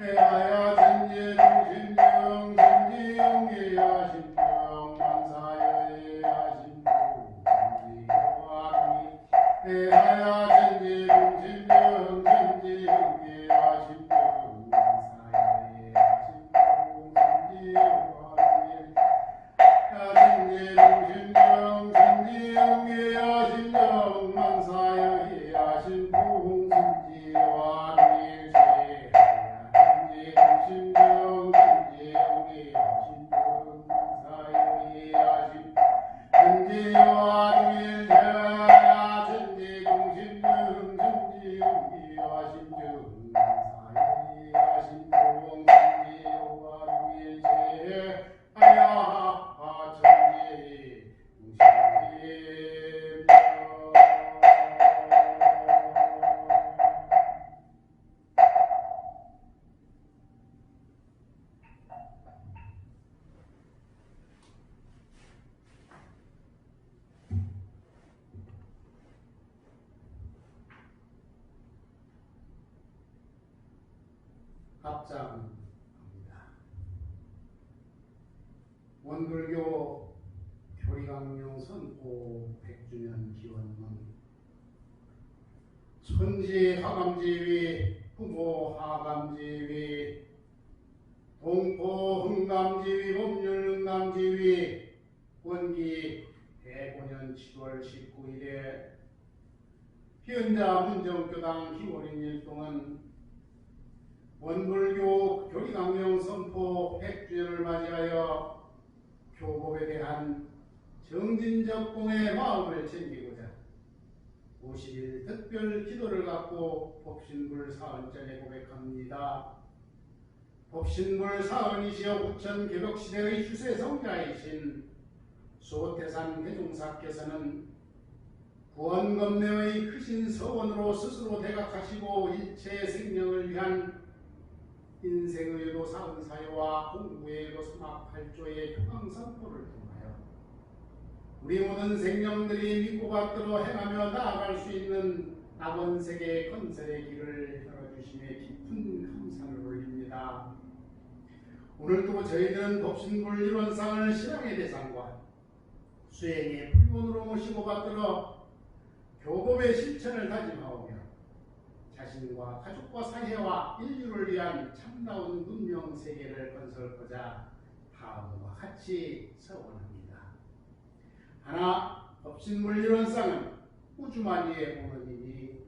해하야 천지중심령 천지영계야 신령 만사여야 신부 천지여와미 해하야 천지중심령 천지영계야 신령 만사여야 신부 천지여와미 천지중심령 천지영계야 신령 만사여야 신부 천지여와미 신령 천지영계야 신령 만사여야 신부 천지여와 동일 대야 천지중심령 천지영계야 신령 만사여야 신령 천지여와 동일 대하야 천지중심령 합장합니다. 원불교 교리강령 선포 100주년 기원문 천지 하감지위 부모 하감지위 동포 흥감지위 법률 흥감지위 원기 대고년 7월 19일에 현자 문정교당 기원인 일동은 원불교 교리강령 선포 100주년을 맞이하여 교법에 대한 정진적공의 마음을 챙기고자 50일 특별 기도를 갖고 법신불 사언전에 고백합니다. 법신불 사언이시여 부천 개벽시대의 주세성자이신 수호태산 대종사께서는 구원검내의 크신 서원으로 스스로 대각하시고 일체 생명을 위한 인생의 의도 사은사요와 공부의 의도 사막팔조의 교강선포를 통하여 우리 모든 생명들이 믿고 받들어 행하며 나아갈 수 있는 낙원세계 건설의 길을 열어주심에 깊은 감사를 올립니다. 오늘도 저희들은 법신불 일원상을 신앙의 대상과 수행의 불문으로 모시고 받들어 교법의 실천을 다짐하오며 자신과 가족과 사회와 인류를 위한 참다운 문명 세계를 건설하고자 다음과 같이 서원합니다. 하나, 법신불 일원상은 우주만리의 본원이니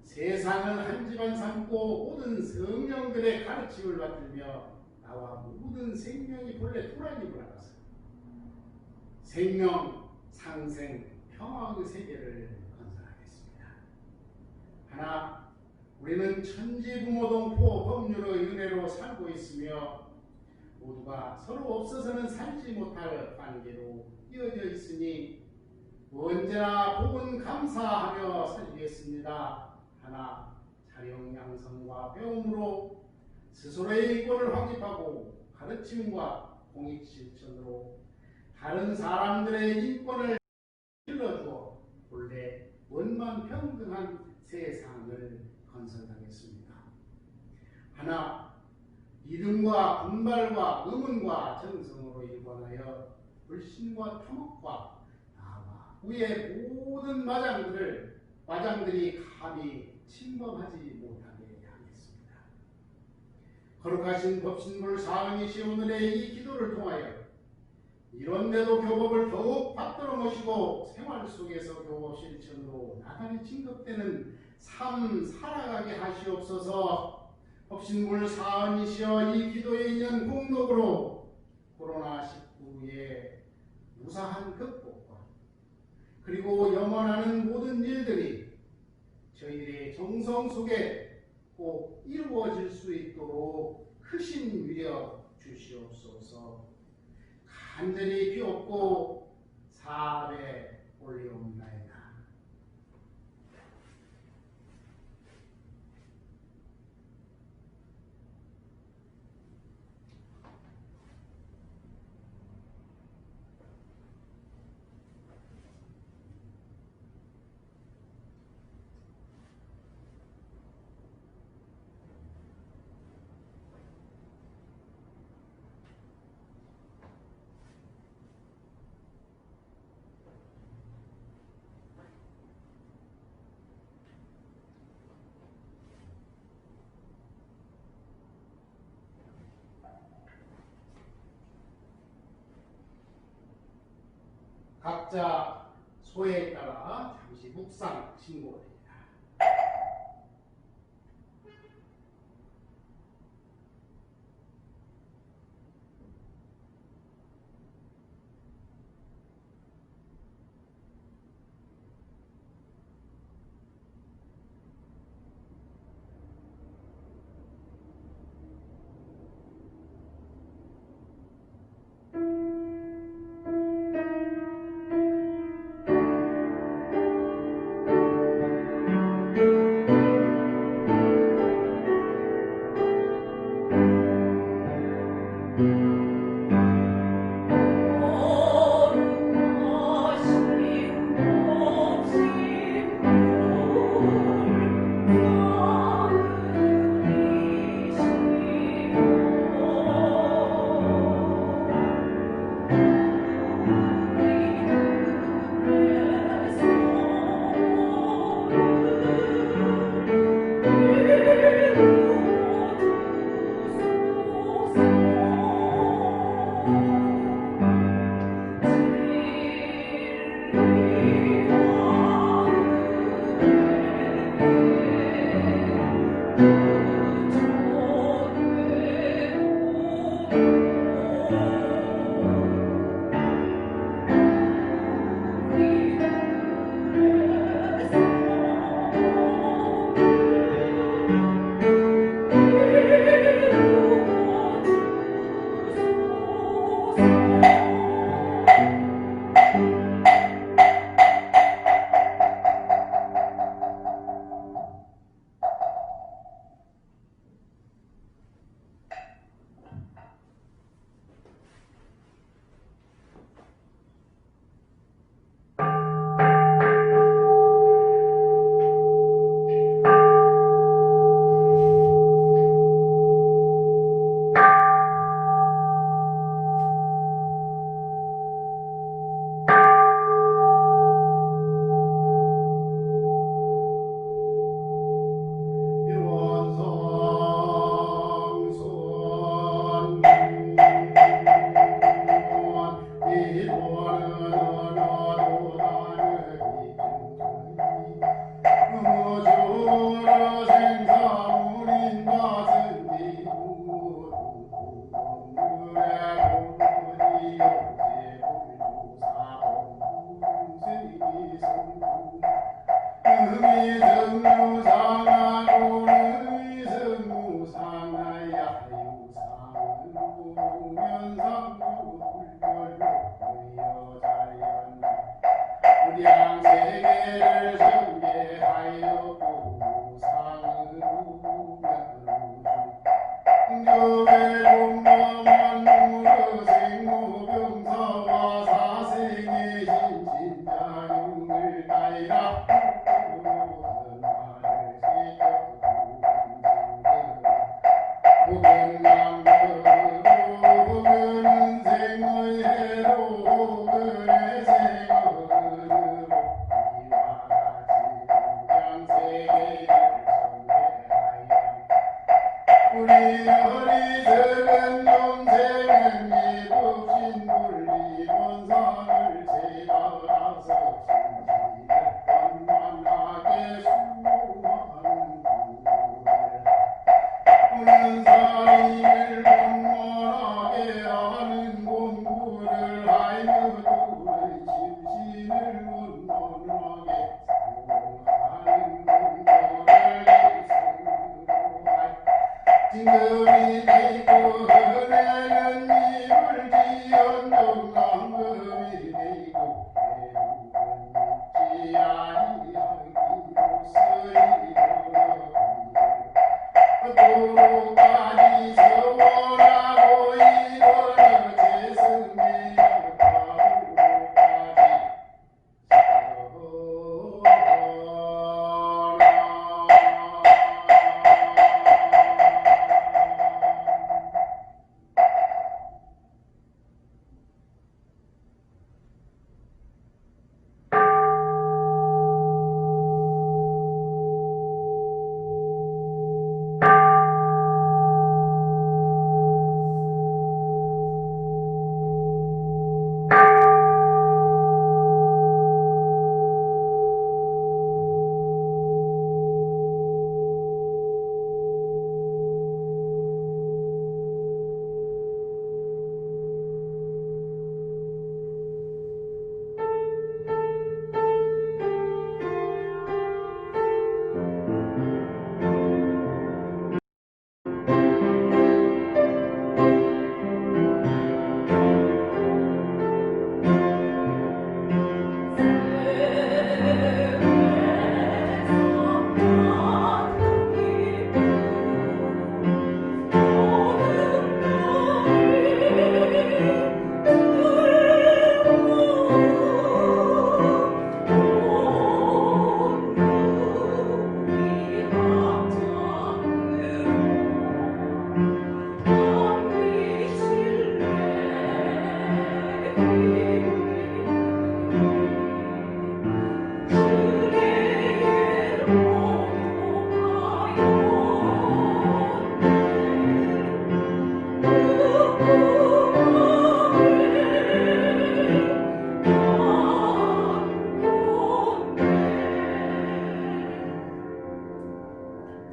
세상을 한 집안 삼고 모든 성령들의 가르침을 받들며 나와 모든 생명이 본래 토라임을 알아서 생명, 상생, 평화의 세계를 건설하겠습니다. 하나, 우리는 천지부모동포 법률의 은혜로 살고 있으며 모두가 서로 없어서는 살지 못할 관계로 이어져 있으니 언제나 복은 감사하며 살리겠습니다. 하나, 자령양성과 배움으로 스스로의 인권을 확립하고 가르침과 공익실천으로 다른 사람들의 인권을 길러주어 본래 원만 평등한 세상을 건설하겠습니다. 하나, 믿음과 분발과 의문과 정성으로 일관하여 불신과 탐욕과 나와 후의 모든 마장들이 감히 침범하지 못하게 하겠습니다. 거룩하신 법신불 사은이시 오늘의 이 기도를 통하여 이런데도 교법을 더욱 받들어 모시고 생활 속에서 교법 실천으로 나날이 진급되는 삶 살아가게 하시옵소서. 법신불 사은이시여 이 기도에 있는 공덕으로 코로나19의 무사한 극복과 그리고 영원하는 모든 일들이 저희들의 정성 속에 꼭 이루어질 수 있도록 크신 위력 주시옵소서. 간절히 비옵고 사업에 올리옵나이다. 각자 소에 따라 잠시 묵상 신고가 됩니다.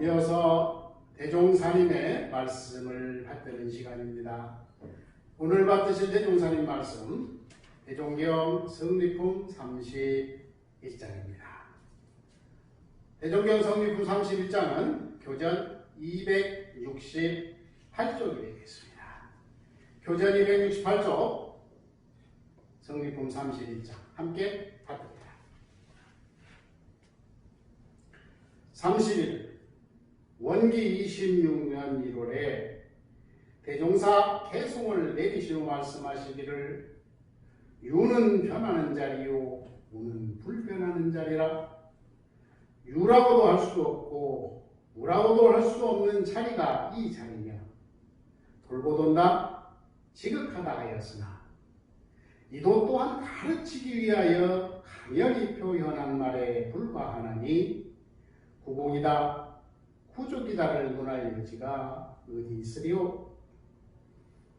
이어서 대종사님의 말씀을 받드는 시간입니다. 오늘 받으실 대종사님 말씀 대종경 성리품 31장입니다. 대종경 성리품 31장은 교전 268쪽이 되겠습니다. 교전 268쪽 성리품 31장 함께 받듭니다. 31. 원기 26년 1월에 대종사 개송을 내리시고 말씀하시기를 유는 변하는 자리요 우는 불변하는 자리라. 유라고도 할 수 없고 우라고도 할 수 없는 자리가 이 자리며 돌보돈다 지극하다 하였으나 이도 또한 가르치기 위하여 강연히 표현한 말에 불과하나니 구공이다 구족이다를 논할 여지가 어디 있으리요.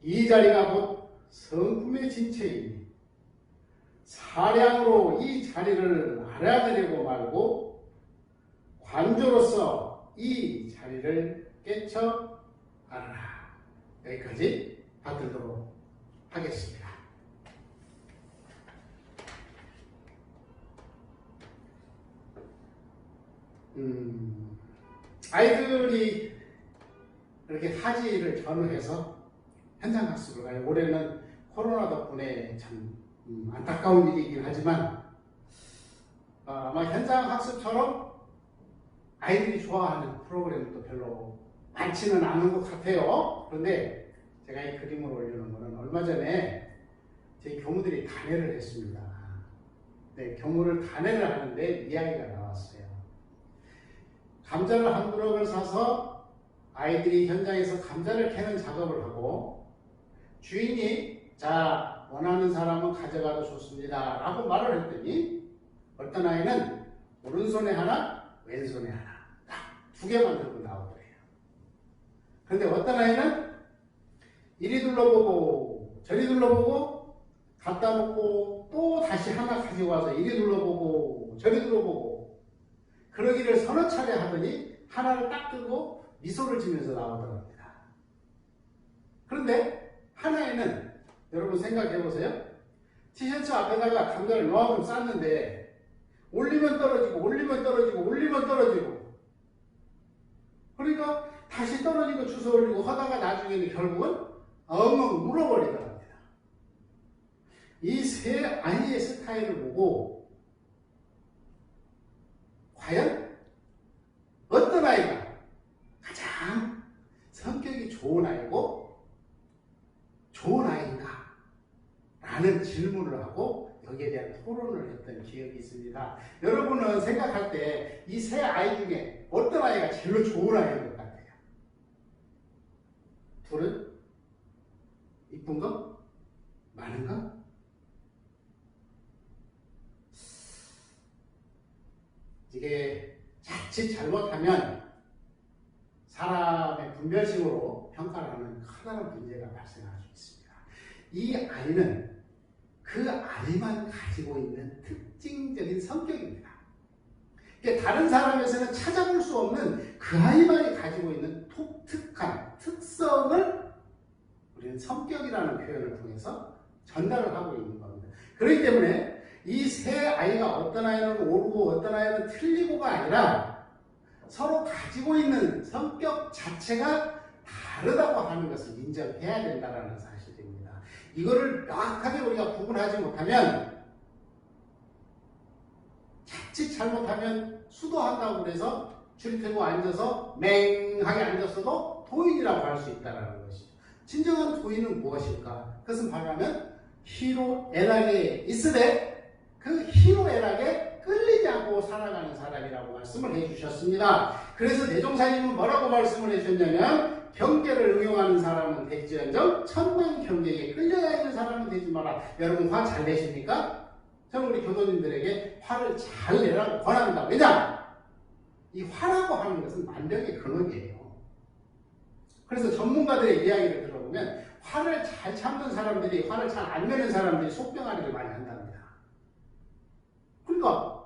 이 자리가 곧 성품의 진체이니 사량으로 이 자리를 알아내려고 말고 관조로서 이 자리를 깨쳐 알아라. 여기까지 받들도록 하겠습니다. 아이들이 이렇게 하지를 전후해서 현장 학습을 가요. 올해는 코로나 덕분에 참 안타까운 일이긴 하지만 아마 현장 학습처럼 아이들이 좋아하는 프로그램도 별로 많지는 않은 것 같아요. 그런데 제가 이 그림을 올리는 거는 얼마 전에 저희 교무들이 단회를 했습니다. 네, 교무를 단회를 하는데 이야기가 나왔어요. 감자를 한 그릇을 사서 아이들이 현장에서 감자를 캐는 작업을 하고 주인이 자 원하는 사람은 가져가도 좋습니다 라고 말을 했더니 어떤 아이는 오른손에 하나 왼손에 하나 딱 두 개만 들고 나오더래요. 그런데 어떤 아이는 이리 둘러보고 저리 둘러보고 갖다 놓고 또 다시 하나 가지고 와서 이리 둘러보고 저리 둘러보고 그러기를 서너 차례 하더니 하나를 딱 들고 미소를 지면서 나오더랍니다. 그런데 하나에는 여러분 생각해 보세요. 티셔츠 앞에다가 감자를 요만큼 쌌는데 올리면 떨어지고 올리면 떨어지고 올리면 떨어지고 그러니까 다시 떨어지고 주워 올리고 하다가 나중에는 결국은 엉엉 물어버리더랍니다. 이 세 아이의 스타일을 보고 과연 어떤 아이가 가장 성격이 좋은 아이고 좋은 아이인가? 라는 질문을 하고 여기에 대한 토론을 했던 기억이 있습니다. 여러분은 생각할 때 이 세 아이 중에 어떤 아이가 제일 좋은 아이인 것 같아요? 둘은? 이쁜 거? 많은 거? 이게 자칫 잘못하면 사람의 분별심으로 평가를 하는 커다란 문제가 발생할 수 있습니다. 이 아이는 그 아이만 가지고 있는 특징적인 성격입니다. 그러니까 다른 사람에서는 찾아볼 수 없는 그 아이만이 가지고 있는 독특한 특성을 우리는 성격이라는 표현을 통해서 전달을 하고 있는 겁니다. 그렇기 때문에 이 세 아이가 어떤 아이는 옳고 어떤 아이는 틀리고가 아니라 서로 가지고 있는 성격 자체가 다르다고 하는 것을 인정해야 된다는 사실입니다. 이거를 명확하게 우리가 구분하지 못하면 자칫 잘못하면 수도한다고 해서 줄 펴고 앉아서 맹하게 앉았어도 도인이라고 할 수 있다는 것이죠. 진정한 도인은 무엇일까? 그것은 바라면 희로애락에 있으되 그 희로애락에 끌리지 않고 살아가는 사람이라고 말씀을 해주셨습니다. 그래서 대종사님은 뭐라고 말씀을 해주셨냐면 경계를 응용하는 사람은 될지언정 천만 경계에 끌려야 하는 사람은 되지 마라. 여러분 화 잘 내십니까? 저는 우리 교도님들에게 화를 잘 내라고 권합니다. 왜냐? 이 화라고 하는 것은 만병의 근원이에요. 그래서 전문가들의 이야기를 들어보면 화를 잘 참는 사람들이 화를 잘 안 내는 사람들이 속병아리를 많이 한답니다. 그러니까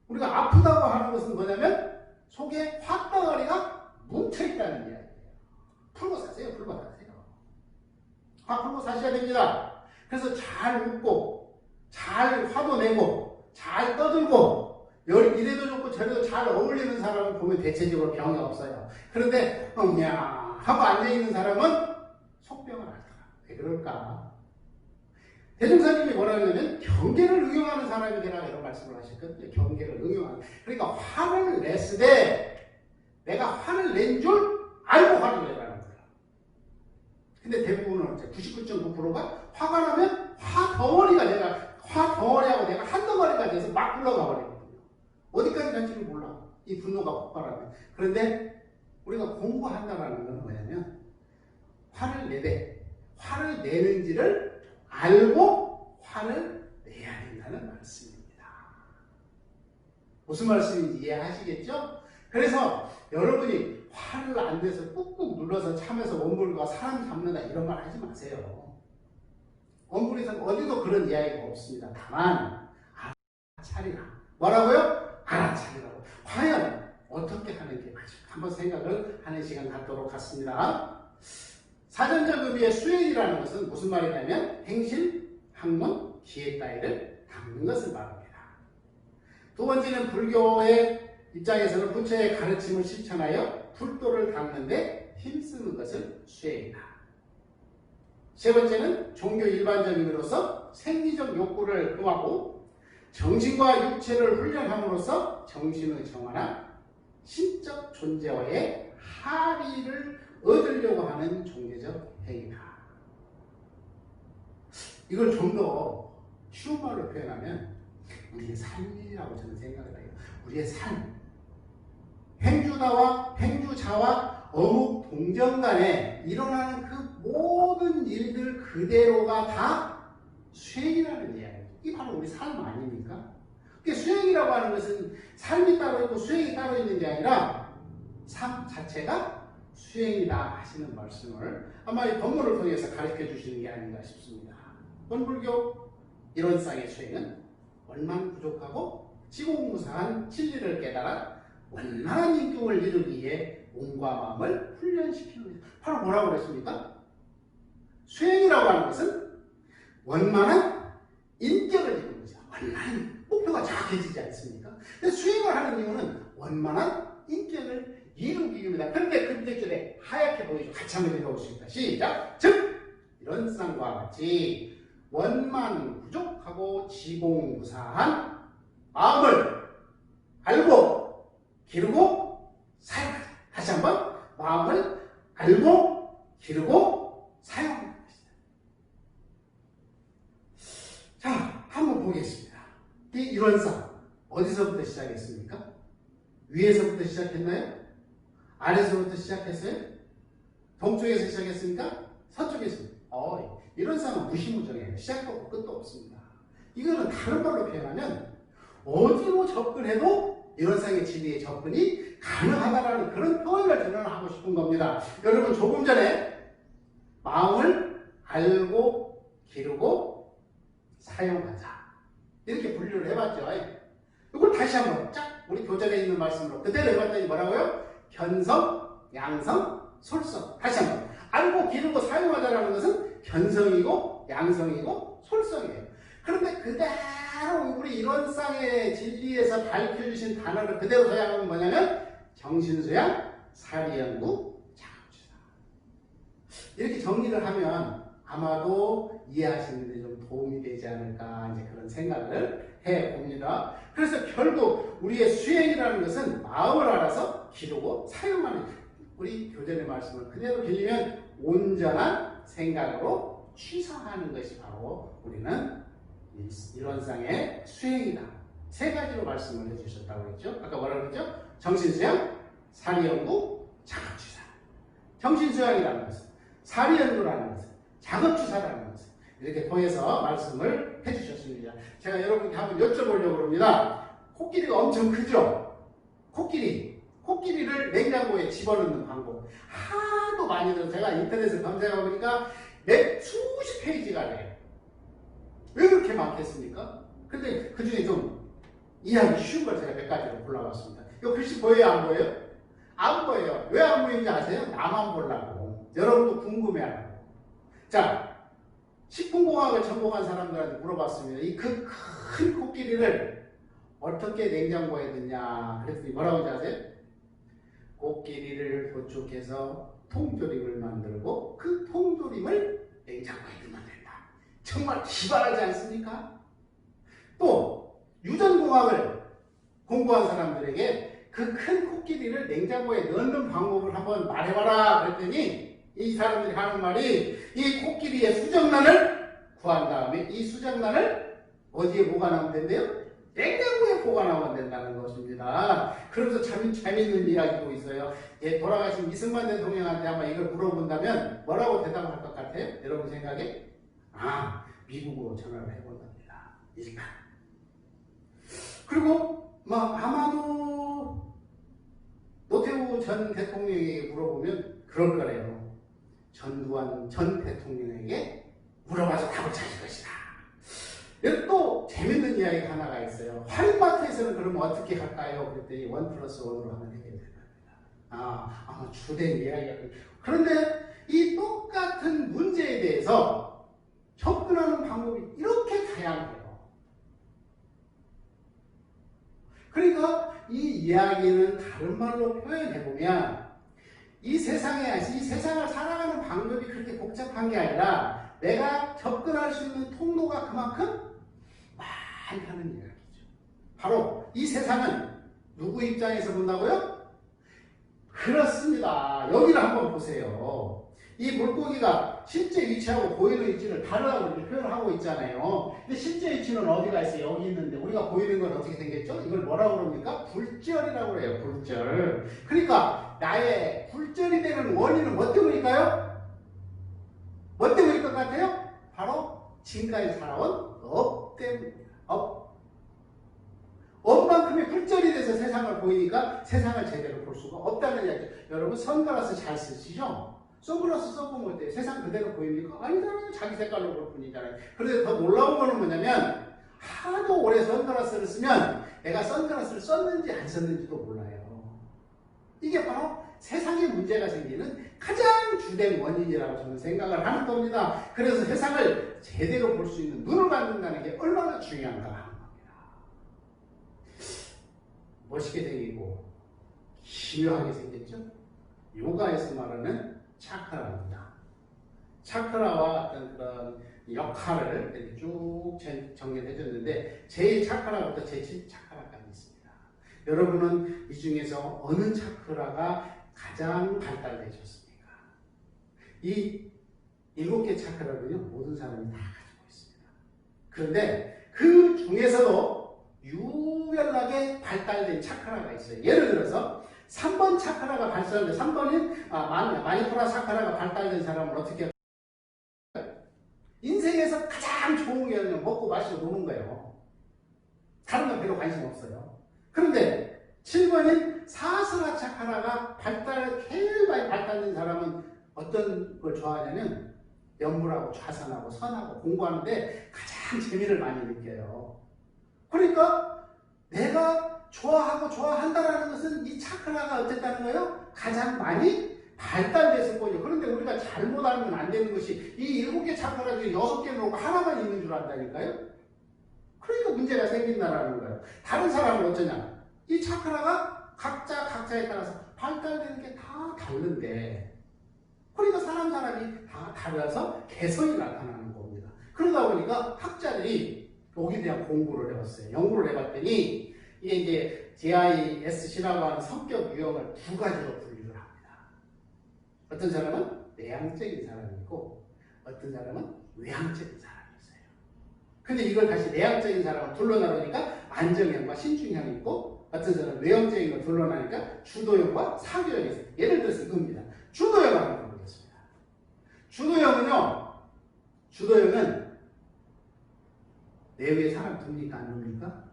우리가 아프다고 하는 것은 뭐냐면 속에 화덩어리가 뭉쳐있다는 이야기예요. 풀고 사세요. 풀고 사세요. 화 풀고 사셔야 됩니다. 그래서 잘 웃고 잘 화도 내고 잘 떠들고 이래도 좋고 저래도 잘 어울리는 사람을 보면 대체적으로 병이 없어요. 그런데 야 하고 앉아있는 사람은 속병을 앓더라. 왜 그럴까? 대종사님이 뭐라 하냐면 경계를 응용하는 사람이 되라 이런 말씀을 하셨거든요. 경계를 응용하는. 그러니까 화를 냈으되 내가 화를 낸 줄 알고 화를 내라는 거야. 근데 대부분은 99.9%가 화가 나면 화 덩어리하고 내가 한 덩어리가 돼서 막 흘러가 버리거든요. 어디까지 갈지를 몰라. 이 분노가 폭발하면. 그런데 우리가 공부한다라는 건 뭐냐면 화를 내는지를 알고 화를 내야 된다는 말씀입니다. 무슨 말씀인지 이해하시겠죠? 그래서 여러분이 화를 안 내서 꾹꾹 눌러서 참여서 원불과 사람 잡는다 이런 말 하지 마세요. 원불에서는 어디도 그런 이야기가 없습니다. 다만 알아차리라. 뭐라고요? 알아차리라고. 과연 어떻게 하는 게 맞을까? 한번 생각을 하는 시간 갖도록 하겠습니다. 사전적 의미의 수행이라는 것은 무슨 말이냐면 행실, 학문, 기획 따위를 담는 것을 말합니다. 두 번째는 불교의 입장에서는 부처의 가르침을 실천하여 불도를 닦는데 힘쓰는 것을 수행이다. 세 번째는 종교 일반적 의미로서 생리적 욕구를 금하고 정신과 육체를 훈련함으로써 정신의 정화나 신적 존재와의 합의를 얻으려고 하는 종교적 행위다. 이걸 좀 더 쉬운 말로 표현하면 우리의 삶이라고 저는 생각을 해요. 우리의 삶. 행주자와 어묵 동정 간에 일어나는 그 모든 일들 그대로가 다 수행이라는 이야기예요. 이게 바로 우리 삶 아닙니까? 수행이라고 하는 것은 삶이 따로 있고 수행이 따로 있는 게 아니라 삶 자체가 수행이다 하시는 말씀을 아마 이 본문을 통해서 가르쳐 주시는 게 아닌가 싶습니다. 원불교 이론상의 수행은 원만 부족하고 지공무사한 진리를 깨달아 원만한 인격을 이루기 위해 몸과 마음을 훈련시키는 것입니다. 바로 뭐라고 그랬습니까? 수행이라고 하는 것은 원만한 인격을 이루는 거죠. 원만한 목표가 정확해지지 않습니까? 근데 수행을 하는 이유는 원만한 인격을 이루기 위함이다. 그런데 그때 하얗게 보이죠. 같이 한번 읽어보십니다. 시작! 즉 이런 쌍과 같이 원만 부족하고 지공무사한 마음을 알고 기르고 사용하자. 다시 한번 마음을 알고 기르고 사용하는 것이다. 자, 한번 보겠습니다. 이 이론상 어디서부터 시작했습니까? 위에서부터 시작했나요? 아래서부터 시작했어요? 동쪽에서 시작했습니까? 서쪽에서? 이론상은 무시무정해요. 시작도 없고 끝도 없습니다. 이거는 다른 말로 표현하면 어디로 접근해도 이론상의 진리에 접근이 가능하다라는 그런 표현을 저는 하고 싶은 겁니다. 여러분 조금 전에 마음을 알고 기르고 사용하자 이렇게 분류를 해봤죠. 이걸 다시 한번 쫙 우리 교전에 있는 말씀으로 그대로 해봤더니 뭐라고요? 견성, 양성, 솔성. 다시 한번 알고 기르고 사용하자라는 것은 견성이고 양성이고 솔성이에요. 그런데 그대로 우리 이론상의 진리에서 밝혀주신 단어를 그대로 사용하면 뭐냐면 정신수양, 사리연구, 작업주사. 이렇게 정리를 하면 아마도 이해하시는 데 좀 도움이 되지 않을까 이제 그런 생각을 해봅니다. 그래서 결국 우리의 수행이라는 것은 마음을 알아서 기르고 사용하는 우리 교전의 말씀을 그대로 빌리면 온전한 생각으로 취사하는 것이 바로 우리는 이론상의 수행이다. 세 가지로 말씀을 해주셨다고 했죠. 아까 뭐라고 했죠? 정신수양, 사리연구, 작업주사. 정신수양이라는 것은 사리연구라는 것은 작업주사라는 것은 이렇게 통해서 말씀을 해주셨습니다. 제가 여러분께 한번 여쭤보려고 합니다. 코끼리가 엄청 크죠? 코끼리를 냉장고에 집어넣는 방법 하도 많이 들어서 제가 인터넷에 검색해 보니까 수십 페이지가 돼요. 왜 그렇게 많겠습니까? 근데 그 중에 좀 이해하기 쉬운 걸 제가 몇 가지로 골라봤습니다. 이거 글씨 보여요? 안 보여요? 안 보여요. 왜 안 보이는지 아세요? 나만 보려고. 여러분도 궁금해하고. 자, 식품공학을 전공한 사람들한테 물어봤습니다. 이 그 큰 코끼리를 어떻게 냉장고에 넣냐 그랬더니 뭐라고 하지 아세요? 코끼리를 도축해서 통조림을 만들고 그 통조림을 냉장고에 넣으면 된다. 정말 기발하지 않습니까? 또 유전공학을 공부한 사람들에게 그 큰 코끼리를 냉장고에 넣는 방법을 한번 말해봐라 그랬더니 이 사람들이 하는 말이 이 코끼리의 수정란을 구한 다음에 이 수정란을 어디에 보관하면 된대요? 냉장고에 보관하면 된다는 것입니다. 그러면서 참 재밌는 이야기도 있어요. 예, 돌아가신 이승만 대통령한테 아마 이걸 물어본다면 뭐라고 대답을 할 것 같아요? 여러분 생각에? 아, 미국으로 전화를 해본답니다. 일단. 그리고 아마도 노태우 전 대통령에게 물어보면 그럴 거래요. 전두환 전 대통령에게 물어봐서 답을 찾을 것이다. 여기 또 재밌는 이야기가 하나가 있어요. 할인마트에서는 그러면 어떻게 할까요? 그랬더니 1+1으로 하면 되겠답니다. 아마 주된 이야기가. 그런데 이 똑같은 문제에 대해서 접근하는 방법이 이렇게 다양해요. 그러니까 이 이야기는 다른 말로 표현해보면 이 세상을 살아가는 방법이 그렇게 복잡한 게 아니라 내가 접근할 수 있는 통로가 그만큼 많다는 이야기죠. 바로 이 세상은 누구 입장에서 본다고요? 그렇습니다. 여기를 한번 보세요. 이 물고기가 실제 위치하고 보이는 위치를 다르다고 이렇게 표현하고 있잖아요. 근데 실제 위치는 어디가 있어요? 여기 있는데 우리가 보이는 건 어떻게 생겼죠? 이걸 뭐라고 그럽니까? 굴절이라고 그래요. 굴절. 그러니까 나의 굴절이 되는 원인은 뭐 때문일까요? 뭐 때문일 것 같아요? 바로 지금까지 살아온 업 때문입니다. 업만큼의 굴절이 돼서 세상을 보이니까 세상을 제대로 볼 수가 없다는 이야기죠. 여러분 선글라스 잘 쓰시죠? 선글라스 써보면 어때요? 세상 그대로 보입니까? 아니잖아요. 자기 색깔로 볼 뿐이잖아요. 그런데 더 놀라운 거는 뭐냐면 하도 오래 선글라스를 쓰면 내가 선글라스를 썼는지 안 썼는지도 몰라요. 이게 바로 세상에 문제가 생기는 가장 주된 원인이라고 저는 생각을 하는 겁니다. 그래서 세상을 제대로 볼 수 있는 눈을 만든다는 게 얼마나 중요한가 하는 겁니다. 멋있게 생기고 기묘하게 생겼죠? 요가에서 말하는 차크라입니다. 차크라와 어떤 그런 역할을 이렇게 쭉 정리해 줬는데 제1차크라부터 제7차크라까지 있습니다. 여러분은 이 중에서 어느 차크라가 가장 발달되셨습니까? 이 7개 차크라는요 모든 사람이 다 가지고 있습니다. 그런데 그 중에서도 유별나게 발달된 차크라가 있어요. 예를 들어서 3번 차크라가 발달된 3번인 마니푸라 차크라가 발달된 사람은 어떻게 할까요? 인생에서 가장 좋은 게 그냥 먹고 마시고 노는 거예요. 다른 건 별로 관심 없어요. 그런데 7번인 사스라 차크라가 제일 많이 발달된 사람은 어떤 걸 좋아하냐면 연물하고 좌선하고 선하고 공부하는데 가장 재미를 많이 느껴요. 그러니까 내가 좋아한다라는 것은 이 차크라가 어쨌다는 거예요? 가장 많이 발달됐을 거예요. 그런데 우리가 잘못 알면 안 되는 것이 이 7개 차크라 중에 6개 놓고 하나만 있는 줄 안다니까요? 그러니까 문제가 생긴다라는 거예요. 다른 사람은 어쩌냐? 이 차크라가 각자에 따라서 발달되는 게 다 다른데 그러니까 사람이 다 달라서 개성이 나타나는 겁니다. 그러다 보니까 학자들이 여기에 대한 공부를 해봤어요. 연구를 해봤더니 이게 이제 DISC라고 하는 성격 유형을 2가지로 분류를 합니다. 어떤 사람은 내향적인 사람이 있고 어떤 사람은 외향적인 사람이 있어요. 근데 이걸 다시 내향적인 사람을 둘러 나누니까 안정형과 신중형이 있고 어떤 사람은 외향적인 걸 둘러 나누니까 주도형과 사교형이 있어요. 예를 들어서 이겁니다. 주도형 한번 보겠습니다. 주도형은 내 위에 사람 둡니까? 안 둡니까?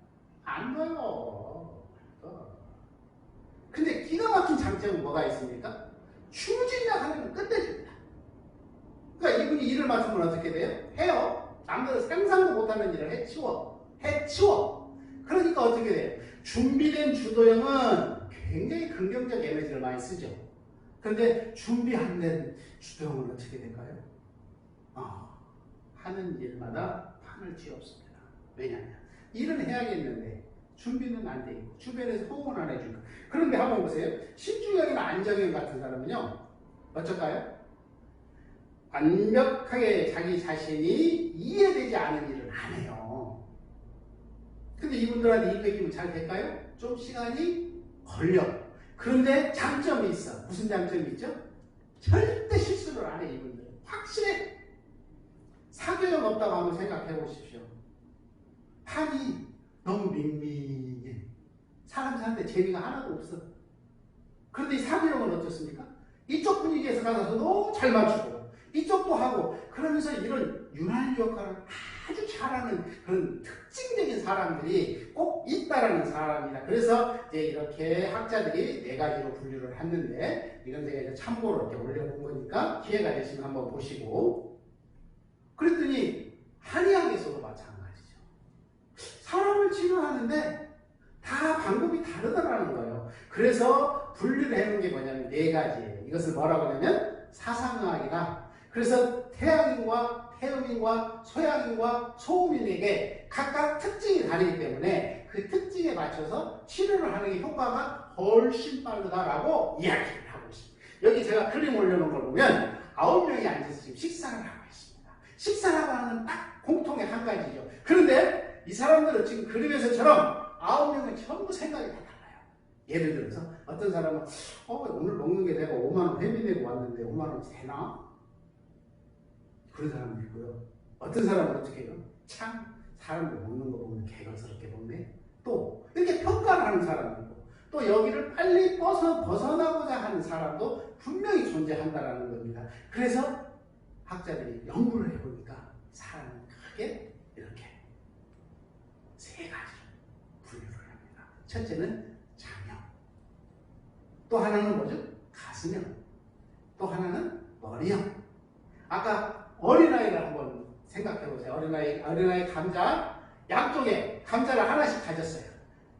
안 둬요. 근데 기가 막힌 장점은 뭐가 있습니까? 추진력 하면 끝내줍니다. 그러니까 이분이 일을 맡으면 어떻게 돼요? 해요. 남들은 상상도 못하는 일을 해치워. 그러니까 어떻게 돼요? 준비된 주도형은 굉장히 긍정적 에너지를 많이 쓰죠. 그런데 준비 안 된 주도형은 어떻게 될까요? 하는 일마다 판을 쥐었습니다. 왜냐하면 일은 해야겠는데 준비는 안 돼 있고 주변에서 호응을 안 해주니까. 그런데 한번 보세요. 신중형이나 안정형 같은 사람은요 어쩔까요? 완벽하게 자기 자신이 이해되지 않은 일을 안 해요. 근데 이분들한테 일 뺏기면 잘 될까요? 좀 시간이 걸려. 그런데 장점이 있어. 무슨 장점이 있죠? 절대 실수를 안 해. 이분들은 확실해. 사교형 없다고 한번 생각해 보십시오. 판이 너무 밍밍해. 사람 사는데 재미가 하나도 없어. 그런데 이 사교형은 어떻습니까? 이쪽 분위기에서 가서 너무 잘 맞추고 이쪽도 하고 그러면서 이런 유난 역할을 아주 잘하는 그런 특징적인 사람들이 꼭 있다라는 사람이다. 그래서 이제 이렇게 학자들이 네 가지로 분류를 했는데 이건 제가 이제 참고로 이렇게 올려본 거니까 기회가 되시면 한번 보시고. 그랬더니 한의학에서도 마찬가지죠. 사람을 치료하는데 다 방법이 다르다라는 거예요. 그래서 분류를 해놓은 게 뭐냐면 네 가지예요. 이것을 뭐라고 하냐면 사상의학이다. 그래서 태양인과 태음인과 소양인과 소음인에게 각각 특징이 다르기 때문에 그 특징에 맞춰서 치료를 하는 게 효과가 훨씬 빠르다라고 이야기를 하고 있습니다. 여기 제가 그림 올려놓은 걸 보면 9명이 앉아서 지금 식사를 하고 있습니다. 식사라고 하는 딱 공통의 한 가지죠. 그런데 이 사람들은 지금 그림에서처럼 9명은 전부 생각이 다 달라요. 예를 들어서 어떤 사람은 오늘 먹는 게 내가 5만원 회비 내고 왔는데 5만원 되나? 그런 사람도 있고요. 어떤 사람은 어떻게 해요? 참 사람들 먹는 거 보면 개걸스럽게 먹네. 또 이렇게 평가를 하는 사람도 있고 또 여기를 빨리 벗어나고자 하는 사람도 분명히 존재한다는 겁니다. 그래서 학자들이 연구를 해보니까 사람은 크게 이렇게 세 가지로 분류를 합니다. 첫째는 장형, 또 하나는 뭐죠? 가슴형, 또 하나는 머리형. 아까 어린아이를 한번 생각해보세요. 어린아이 감자, 양쪽에 감자를 하나씩 가졌어요.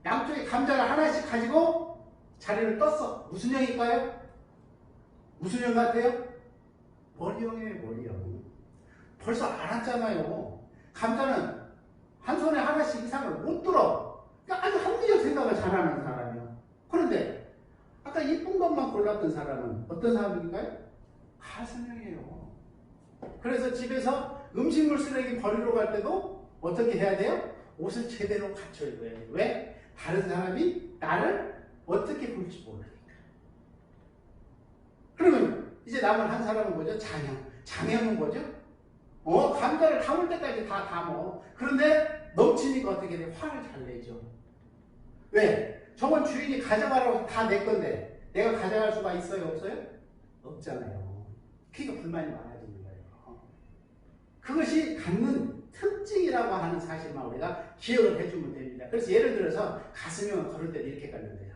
양쪽에 감자를 하나씩 가지고 자리를 떴어. 무슨 형일까요? 무슨 형 같아요? 머리형이에요, 머리형. 벌써 알았잖아요. 감자는 한 손에 하나씩 이상을 못 들어. 그러니까 아주 합리적 생각을 잘하는 사람이에요. 그런데 아까 이쁜 것만 골랐던 사람은 어떤 사람인가요? 가슴형이에요. 그래서 집에서 음식물 쓰레기 버리러 갈 때도 어떻게 해야 돼요? 옷을 제대로 갖춰 입어야 돼요. 왜? 다른 사람이 나를 어떻게 볼지 모르니까. 그러면 이제 남은 한 사람은 뭐죠? 장형. 장형은 뭐죠? 감자를 담을 때까지 다 담어. 그런데 넘치니까 어떻게 돼? 화를 잘 내죠. 왜? 저건 주인이 가져가라고 다 내 건데 내가 가져갈 수가 있어요? 없어요? 없잖아요. 그러니까 불만이 많아지는 거예요. 그것이 갖는 특징이라고 하는 사실만 우리가 기억을 해주면 됩니다. 그래서 예를 들어서 가슴형을 걸을 때도 이렇게 걸는데요.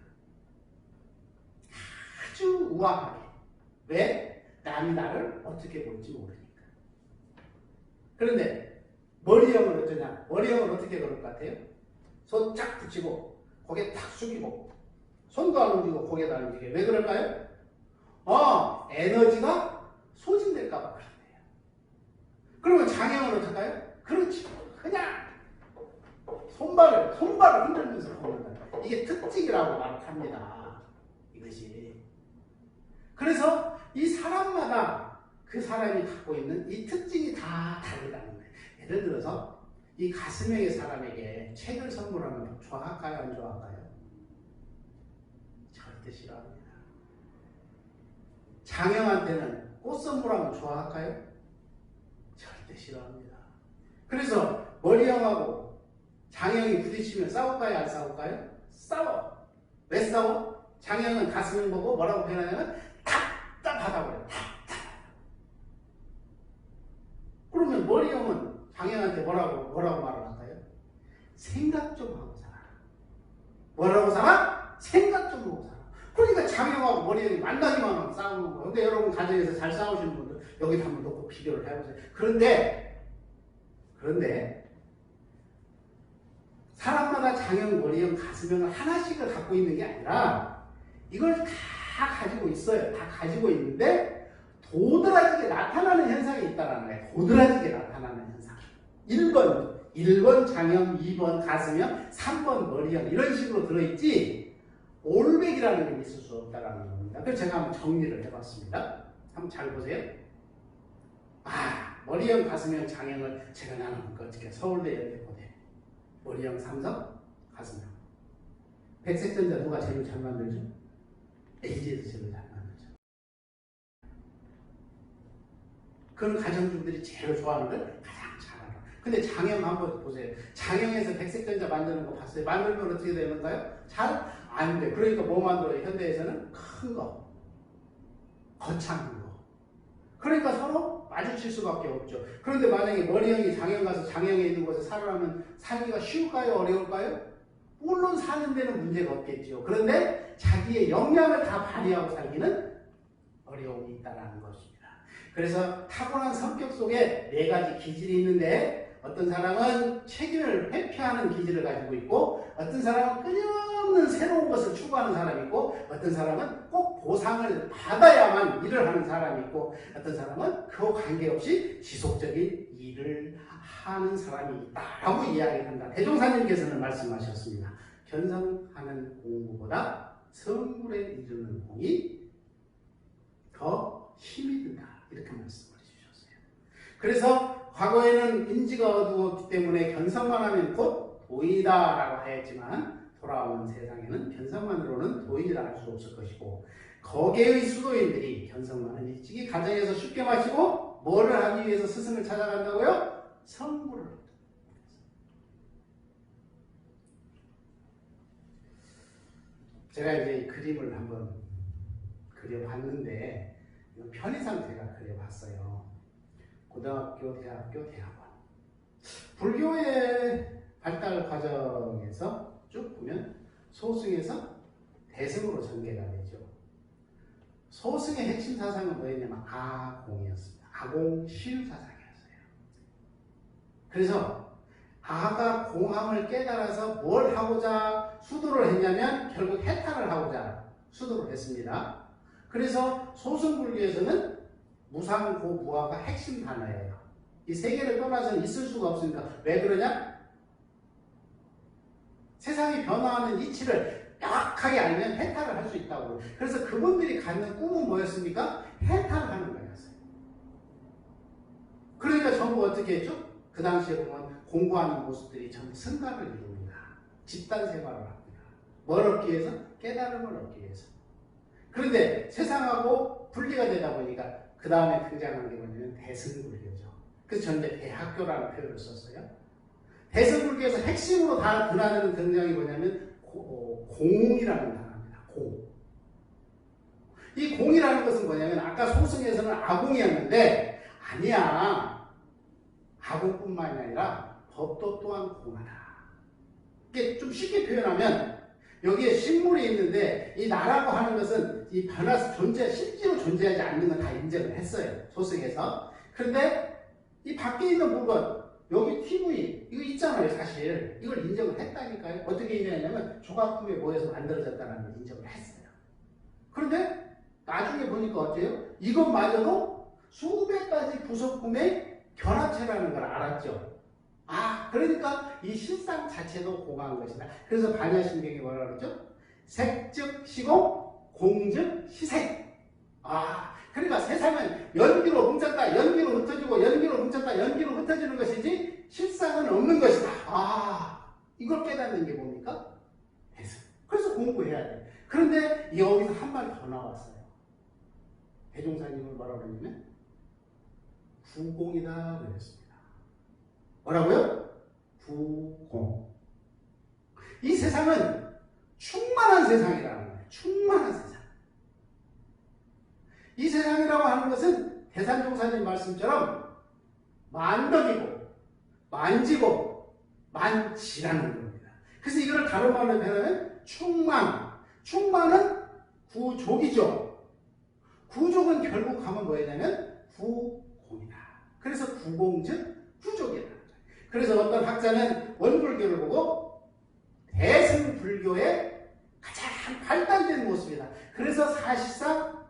아주 우아하게. 왜? 남이 나를 어떻게 볼지 모르니까. 그런데 머리형은 어떠냐? 머리형은 어떻게 걸을 것 같아요? 손 쫙 붙이고 고개 탁 숙이고 손도 안 움직이고 고개도 안 움직여요. 왜 그럴까요? 에너지가 소진될까 봐 그런데요. 그러면 장형은 어떨까요? 그렇지. 그냥 손발을 흔들면서 걷는다. 이게 특징이라고 말합니다. 이것이. 그래서 이 사람마다 그 사람이 갖고 있는 이 특징이 다 다르다는 거예요. 예를 들어서 이 가슴형의 사람에게 책을 선물하면 좋아할까요? 안 좋아할까요? 절대 싫어합니다. 장형한테는 꽃 선물하면 좋아할까요? 절대 싫어합니다. 그래서 머리형하고 장형이 부딪히면 싸울까요? 안 싸울까요? 싸워. 왜 싸워? 장형은 가슴을 보고 뭐라고 표현하냐면 답답하다고 해요. 그러면 머리형은 장형한테 뭐라고 말을 할까요? 생각 좀 하고 살아. 뭐라고 살아? 생각 좀 하고 살아. 그러니까 장형하고 머리형이 만나기만 하면 싸우는 거예요. 근데 여러분 가정에서 잘 싸우시는 분들 여기 한번 놓고 비교를 해보세요. 그런데 사람마다 장형, 머리형, 가슴형을 하나씩을 갖고 있는 게 아니라 이걸 다 가지고 있어요. 다 가지고 있는데 도드라지게 나타나는 현상이 있다는 거예요. 도드라지게 나타나는 현상. 1번 장형, 2번 가슴형, 3번 머리형 이런 식으로 들어있지 올백이라는 게 있을 수 없다는 겁니다. 그래서 제가 한번 정리를 해봤습니다. 한번 잘 보세요. 머리형, 가슴형, 장형을 제가 나눈 거 어떻게 서울대 연대고대 머리형, 삼성, 가슴형. 백색전자 누가 제일 잘 만들죠? LG에서 제일 잘 만들죠. 그런 가정주부들이 제일 좋아하는 걸 가장 잘 알아. 근데 장형 한번 보세요. 장형에서 백색전자 만드는 거 봤어요? 만들면 어떻게 되는가요? 잘 안 돼. 그러니까 뭐 만들어요? 현대에서는 큰 거, 거창한 거. 그러니까 서로 마주칠 수밖에 없죠. 그런데 만약에 머리형이 장형 가서 장형에 있는 곳에 살으라면 살기가 쉬울까요? 어려울까요? 물론 사는 데는 문제가 없겠죠. 그런데 자기의 역량을 다 발휘하고 살기는 어려움이 있다는 것입니다. 그래서 타고난 성격 속에 4가지 기질이 있는데 어떤 사람은 책임을 회피하는 기질을 가지고 있고 어떤 사람은 끊임없는 새로운 것을 추구하는 사람이 있고 어떤 사람은 꼭 보상을 받아야만 일을 하는 사람이 있고 어떤 사람은 그와 관계없이 지속적인 일을 하는 사람이 있다라고 이야기를 한다. 대종사님께서는 말씀하셨습니다. 견성하는 공부보다 성불에 이르는 공이 더 힘이 든다. 이렇게 말씀을 해주셨어요. 그래서 과거에는 인지가 어두웠기 때문에 견성만 하면 곧 도인이다라고 하였지만 돌아오는 세상에는 견성만으로는 도인이라 할 수 없을 것이고 거계의 수도인들이 견성만을 일찍이 가정에서 쉽게 마치고 뭐를 하기 위해서 스승을 찾아간다고요? 성불을. 제가 이제 그림을 한번 그려봤는데 편의상 제가 그려봤어요. 고등학교, 대학교, 대학원. 불교의 발달 과정에서 쭉 보면 소승에서 대승으로 전개가 되죠. 소승의 핵심 사상은 뭐였냐면 아공이었습니다. 아공 시유 사상이었어요. 그래서 아가 공함을 깨달아서 뭘 하고자 수도를 했냐면 결국 해탈을 하고자 수도를 했습니다. 그래서 소승불교에서는 무상고무아가 핵심 단어예요. 이 세 개를 떠나서는 있을 수가 없으니까 왜 그러냐? 세상이 변화하는 이치를 명확하게 알면 해탈을 할 수 있다고. 그래서 그분들이 갖는 꿈은 뭐였습니까? 해탈을 하는 거였어요. 그러니까 전부 어떻게 했죠? 그 당시에 보면 공부하는 모습들이 전부 승가를 이룹니다. 집단 생활을 합니다. 뭘 얻기 위해서? 깨달음을 얻기 위해서. 그런데 세상하고 분리가 되다 보니까 그 다음에 등장한 게 뭐냐면 대승불교죠. 그래서 저는 대학교라는 표현을 썼어요. 대승불교에서 핵심으로 다 드러나는 등장이 뭐냐면 공이라는 단어입니다. 공. 이 공이라는 것은 뭐냐면 아까 소승에서는 아공이었는데 아니야. 아공뿐만이 아니라 법도 또한 공하다. 이게 좀 쉽게 표현하면 여기에 식물이 있는데 이 나라고 하는 것은 이 변화서 실제로 존재하지 않는 건 다 인정을 했어요. 소승에서. 그런데 이 밖에 있는 물건, 여기 TV, 이거 있잖아요, 사실. 이걸 인정을 했다니까요. 어떻게 인정했냐면 조각품에 모여서 만들어졌다는 걸 인정을 했어요. 그런데 나중에 보니까 어때요? 이것마저도 수백 가지 부속품의 결합체라는 걸 알았죠. 그러니까 이 실상 자체도 공한 것이다. 그래서 반야신경이 뭐라 그러죠? 색즉 시공, 공즉 희생. 그러니까 세상은 연기로 뭉쳤다, 연기로 흩어지고, 연기로 뭉쳤다, 연기로 흩어지는 것이지 실상은 없는 것이다. 이걸 깨닫는 게 뭡니까? 그래서 공부해야 돼. 그런데 여기서 한 말 더 나왔어요. 대종사님은 뭐라고 그러냐면 구공이다 그랬습니다. 뭐라고요? 구공. 이 세상은 충만한 세상이라는 거예요. 충만한 세상. 이 세상이라고 하는 것은 대산종사님 말씀처럼 만덕이고 만지고 만지라는 겁니다. 그래서 이걸 다른 말로 표현하면 충만. 충만은 구족이죠. 구족은 결국 가면 뭐냐면 구공이다. 그래서 구공 즉 구족이다. 그래서 어떤 학자는 원불교를 보고 대승불교의 가장 발달된 모습이다. 그래서 사실상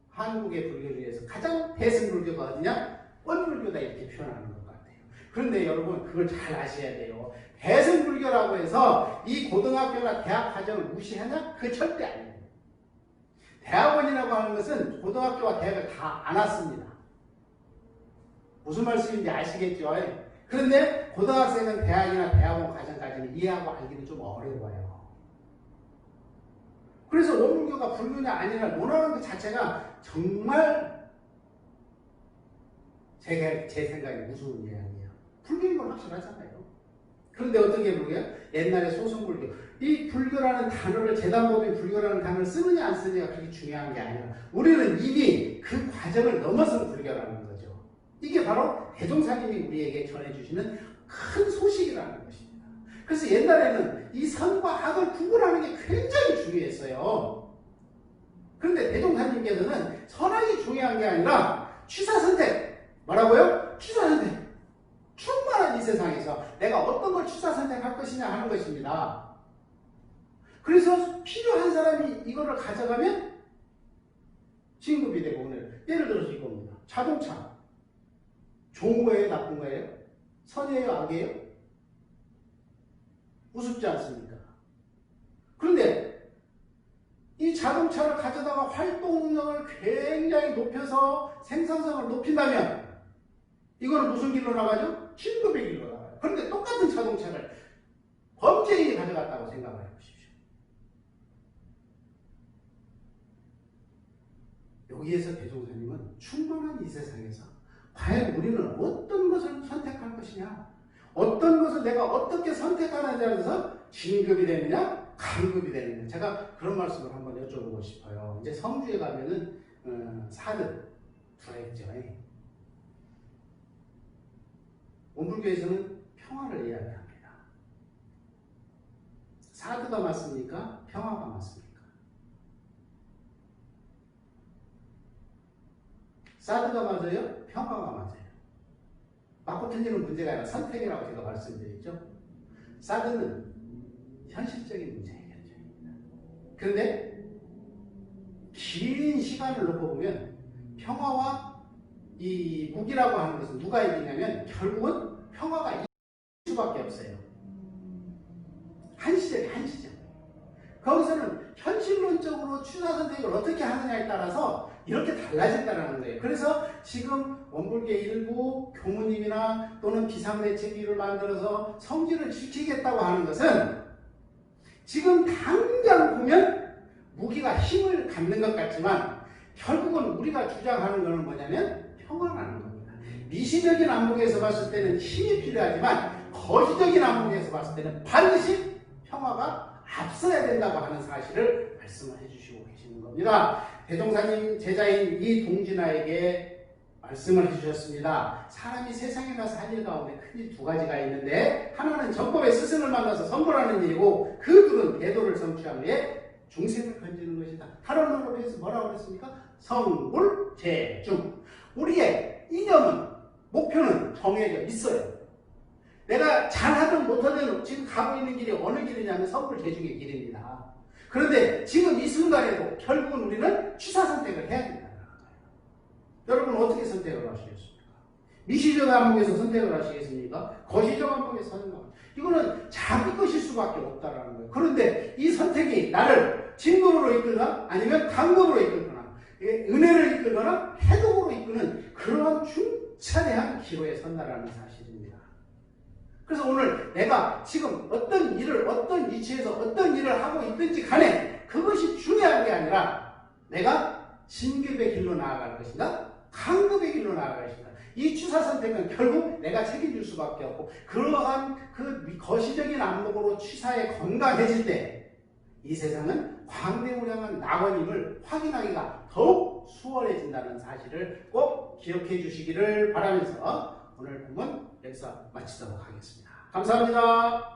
한국의 불교 중에서 가장 대승불교가 어디냐? 원불교다 이렇게 표현하는 것 같아요. 그런데 여러분 그걸 잘 아셔야 돼요. 대승불교라고 해서 이 고등학교나 대학 과정을 무시하냐? 그 절대 아니에요. 대학원이라고 하는 것은 고등학교와 대학을 다 안 왔습니다. 무슨 말씀인지 아시겠죠? 그런데 고등학생은 대학이나 대학원 과정까지는 이해하고 알기는 좀 어려워요. 그래서 원불교가 불교냐 아니냐 논하는 것 자체가 정말 제 생각에 무서운 이야기예요. 불교인 건 확실하잖아요. 그런데 어떤 게 불교야? 옛날에 소승불교. 이 불교라는 단어를 재단법인 불교라는 단어를 쓰느냐 안 쓰느냐가 그렇게 중요한 게 아니라 우리는 이미 그 과정을 넘어선 불교라는 거죠. 이게 바로 대종사님이 우리에게 전해주시는 큰 소식이라는 것입니다. 그래서 옛날에는 이 선과 악을 구분하는 게 굉장히 중요했어요. 그런데 대종사님께서는 선악이 중요한 게 아니라 취사선택. 뭐라고요? 취사선택. 충만한 이 세상에서 내가 어떤 걸 취사선택할 것이냐 하는 것입니다. 그래서 필요한 사람이 이거를 가져가면 진급이 되고 오늘 예를 들어서 이겁니다. 자동차. 좋은 거예요? 나쁜 거예요? 선이에요? 악이에요? 우습지 않습니까? 그런데 이 자동차를 가져다가 활동력을 굉장히 높여서 생산성을 높인다면 이거는 무슨 길로 나가죠? 진급의 길로 나가요. 그런데 똑같은 자동차를 범죄인이 가져갔다고 생각을 해보십시오. 여기에서 대종사님은 충만한 이 세상에서 과연 우리는 어떤 것을 선택할 것이냐, 어떤 것을 내가 어떻게 선택하느냐에 대해서 진급이 되느냐, 강급이 되느냐. 제가 그런 말씀을 한번 여쭤보고 싶어요. 이제 성주에 가면은 사드 들어있죠. 원불교에서는 평화를 이야기합니다. 사드가 맞습니까? 평화가 맞습니까? 사드가 맞아요? 평화가 맞아요. 맞고 틀리는 문제가 아니라 선택이라고 제가 말씀드렸죠. 사드는 현실적인 문제 해결점입니다. 그런데 긴 시간을 놓고 보면 평화와 이 무기라고 하는 것은 누가 이기냐면 결국은 평화가 이길 수밖에 없어요. 한시적. 거기서는 현실론적으로 취사선택을 어떻게 하느냐에 따라서 이렇게 달라진다는 거예요. 그래서 지금 원불교 일부 교무님이나 또는 비상대책위를 만들어서 성질을 지키겠다고 하는 것은 지금 당장 보면 무기가 힘을 갖는 것 같지만 결국은 우리가 주장하는 것은 뭐냐면 평화라는 겁니다. 미시적인 안목에서 봤을 때는 힘이 필요하지만 거시적인 안목에서 봤을 때는 반드시 평화가 앞서야 된다고 하는 사실을 말씀을 해주시고 계시는 겁니다. 대종사님 제자인 이 동진아에게 말씀을 해주셨습니다. 사람이 세상에 가서 할 일 가운데 크게 두 가지가 있는데 하나는 전법의 스승을 만나서 선보라는 일이고 그 둘은 대도를 성취하기 위해 중생을 건지는 것이다. 다른 말로 해서 뭐라고 그랬습니까? 성불재중. 우리의 이념은 목표는 정해져 있어요. 내가 잘하든 못하든 지금 가고 있는 길이 어느 길이냐면 성불재중의 길입니다. 그런데 지금 이 순간에도 결국은 우리는 취사선택을 해야 된다는 거예요. 여러분 어떻게 선택을 하시겠습니까? 미시적 안목에서 선택을 하시겠습니까? 거시적 안목에서 선택을 하시겠습니까? 이거는 자기 것일 수밖에 없다는 거예요. 그런데 이 선택이 나를 진급으로 이끌거나 아니면 강급으로 이끌거나 은혜를 이끌거나 해독으로 이끄는 그러한 중차대한 기로에 선다라는 사실입니다. 그래서 오늘 내가 지금 어떤 일을 어떤 위치에서 어떤 일을 하고 있든지 간에 그것이 중요한 게 아니라 내가 진급의 길로 나아갈 것인가 강급의 길로 나아갈 것인가 이 취사 선택은 결국 내가 책임질 수밖에 없고 그러한 그 거시적인 안목으로 취사에 건강해질 때 이 세상은 광대무량한 낙원임을 확인하기가 더욱 수월해진다는 사실을 꼭 기억해 주시기를 바라면서 오늘 본문 여기서 마치도록 하겠습니다. 감사합니다.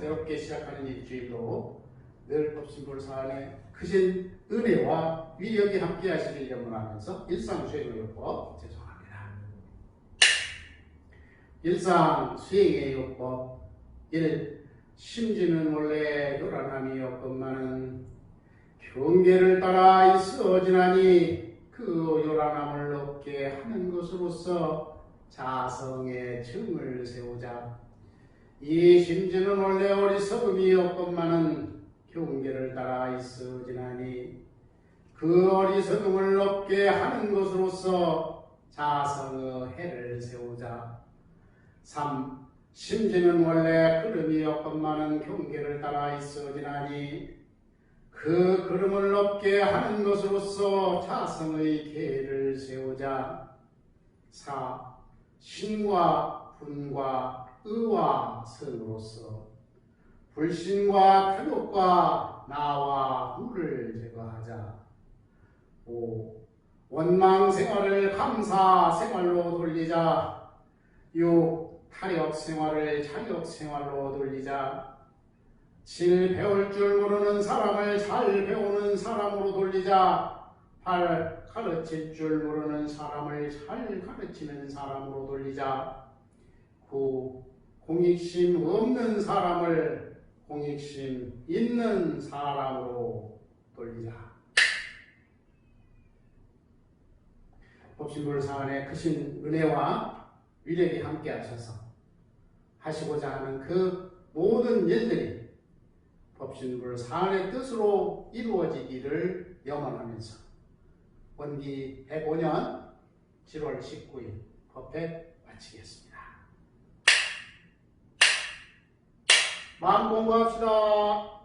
새롭게 시작하는 일주일도 늘 법신불 사안에 크신 은혜와 위력이 함께 하시길 염원하면서 일상수행의요법 제정합니다. 일상수행의요법 1. 심지는 원래 요란함이었건만은 경계를 따라 있어지나니 그 요란함을 없게 하는 것으로서 자성의 정을 세우자. 이 심지는 원래 어리석음이었건만은 경계를 따라 있어지나니 그 어리석음을 없게 하는 것으로서 자성의 해를 세우자. 3. 심지는 원래 걸음이었건만은 경계를 따라 있어지나니 그 걸음을 없게 하는 것으로서 자성의 계를 세우자. 4. 신과 분과 의와 선으로서 불신과 탐욕과 나와 후를 제거하자. 5. 원망 생활을 감사 생활로 돌리자. 6. 타력 생활을 자력 생활로 돌리자. 7. 배울 줄 모르는 사람을 잘 배우는 사람으로 돌리자. 8. 가르칠 줄 모르는 사람을 잘 가르치는 사람으로 돌리자. 9. 공익심 없는 사람을 공익심 있는 사람으로 돌리자. 법신불 사안에 크신 은혜와 위력이 함께 하셔서 하시고자 하는 그 모든 일들이 법신불 사안의 뜻으로 이루어지기를 염원하면서 원기 105년 7월 19일 법회 마치겠습니다. 마음 공부합시다.